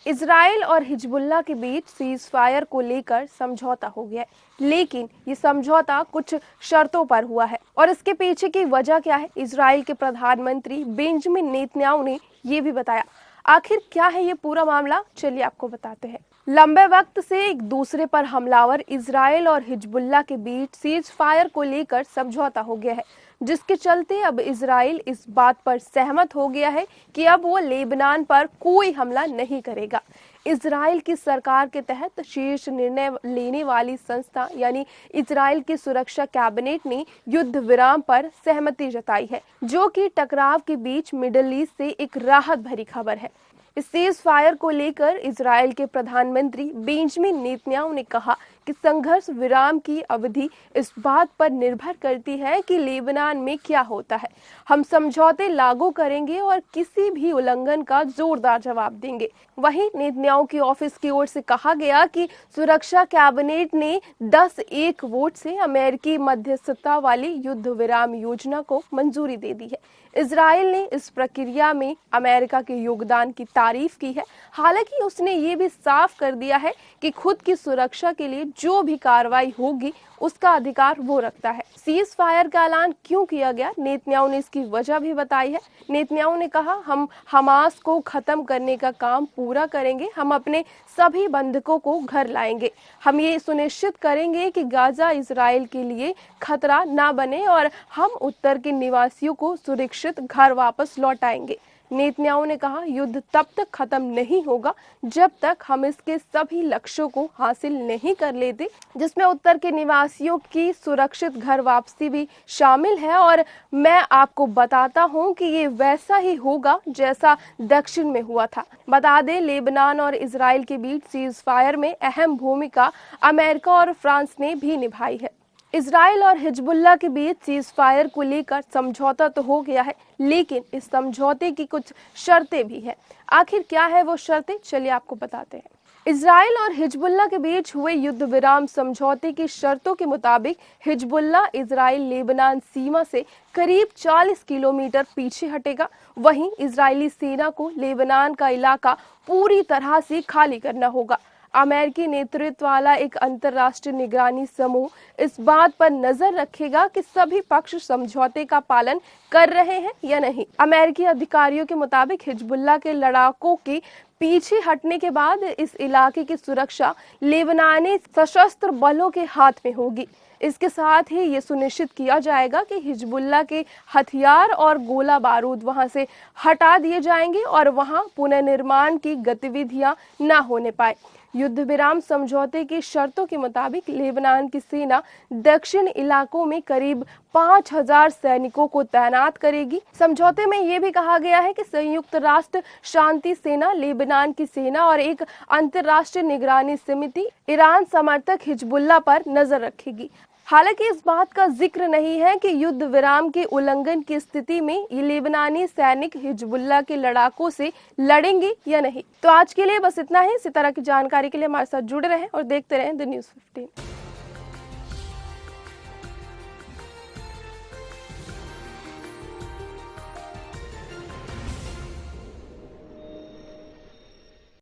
Israel और Hezbollah के बीच cease fire को लेकर समझौता हो गया है, लेकिन ये समझौता कुछ शर्तों पर हुआ है। और इसके पीछे की वजह क्या है, इजराइल के प्रधानमंत्री बेंजामिन नेतन्याहू ने ये भी बताया। आखिर क्या है ये पूरा मामला, चलिए आपको बताते हैं। लंबे वक्त से एक दूसरे पर हमलावर इजराइल और हिजबुल्लाह के बीच सीज फायर को लेकर समझौता हो गया है, जिसके चलते अब इजराइल इस बात पर सहमत हो गया है कि अब वो लेबनान पर कोई हमला नहीं करेगा। इजराइल की सरकार के तहत शीर्ष निर्णय लेने वाली संस्था यानी इजराइल की सुरक्षा कैबिनेट ने युद्ध विराम पर सहमति जताई है, जो कि टकराव के बीच मिडिल ईस्ट से एक राहत भरी खबर है। इस सीज फायर को लेकर इजराइल के प्रधानमंत्री बेंजामिन नेतन्याहू ने कहा कि संघर्ष विराम की अवधि इस बात पर निर्भर करती है कि लेबनान में क्या होता है। हम समझौते लागू करेंगे और किसी भी उल्लंघन का जोरदार जवाब देंगे। वहीं नेतन्याहू की ऑफिस की ओर से कहा गया कि सुरक्षा कैबिनेट ने 10-1 वोट से अमेरिकी मध्यस्थता वाली युद्ध विराम योजना को मंजूरी दे दी है। इजराइल ने इस प्रक्रिया में अमेरिका के योगदान की तारीफ की है। हालांकि उसने ये भी साफ कर दिया है कि खुद की सुरक्षा के लिए जो भी कार्रवाई होगी उसका अधिकार वो रखता है। सीज फायर का ऐलान क्यों किया गया, नेतन्याहू ने इसकी वजह भी बताई है। नेतन्याहू ने कहा, हम हमास को खत्म करने का काम पूरा करेंगे, हम अपने सभी बंधकों को घर लाएंगे, हम ये सुनिश्चित करेंगे कि गाजा इजराइल के लिए खतरा ना बने और हम उत्तर के निवासियों को सुरक्षित घर वापस लौटाएंगे। नेतन्याहू ने कहा, युद्ध तब तक खत्म नहीं होगा जब तक हम इसके सभी लक्ष्यों को हासिल नहीं कर लेते, जिसमें उत्तर के निवासियों की सुरक्षित घर वापसी भी शामिल है। और मैं आपको बताता हूं कि ये वैसा ही होगा जैसा दक्षिण में हुआ था। बता दें, लेबनान और इजराइल के बीच सीज फायर में अहम भूमिका अमेरिका और फ्रांस ने भी निभाई है। इजराइल और हिजबुल्लाह के बीच सीज फायर को लेकर समझौता तो हो गया है, लेकिन इस समझौते की कुछ शर्तें भी हैं। आखिर क्या है वो शर्तें, चलिए आपको बताते हैं। इजराइल और हिजबुल्लाह के बीच हुए युद्ध विराम समझौते की शर्तों के मुताबिक हिजबुल्लाह इजराइल लेबनान सीमा से करीब 40 किलोमीटर पीछे हटेगा। वहीं इजरायली सेना को लेबनान का इलाका पूरी तरह से खाली करना होगा। अमेरिकी नेतृत्व वाला एक अंतर्राष्ट्रीय निगरानी समूह इस बात पर नजर रखेगा कि सभी पक्ष समझौते का पालन कर रहे हैं या नहीं। अमेरिकी अधिकारियों के मुताबिक हिजबुल्लाह के लड़ाकों के पीछे हटने के बाद इस इलाके की सुरक्षा लेबनानी सशस्त्र बलों के हाथ में होगी। इसके साथ ही ये सुनिश्चित किया जाएगा कि हिजबुल्लाह के हथियार और गोला बारूद वहां से हटा दिए जाएंगे और वहां पुनर्निर्माण की गतिविधियां न होने पाए। युद्ध विराम समझौते की शर्तों के मुताबिक लेबनान की सेना दक्षिण इलाकों में करीब 5000 सैनिकों को तैनात करेगी। समझौते में ये भी कहा गया है कि संयुक्त राष्ट्र शांति सेना, लेबनान की सेना और एक अंतर्राष्ट्रीय निगरानी समिति ईरान समर्थक हिजबुल्लाह पर नजर रखेगी। हालांकि इस बात का जिक्र नहीं है कि युद्ध विराम के उल्लंघन की स्थिति में ये लेबनानी सैनिक हिजबुल्लाह के लड़ाकों से लड़ेंगे या नहीं। तो आज के लिए बस इतना ही। इसी तरह की जानकारी के लिए हमारे साथ जुड़े रहें और देखते रहें द न्यूज़ 15।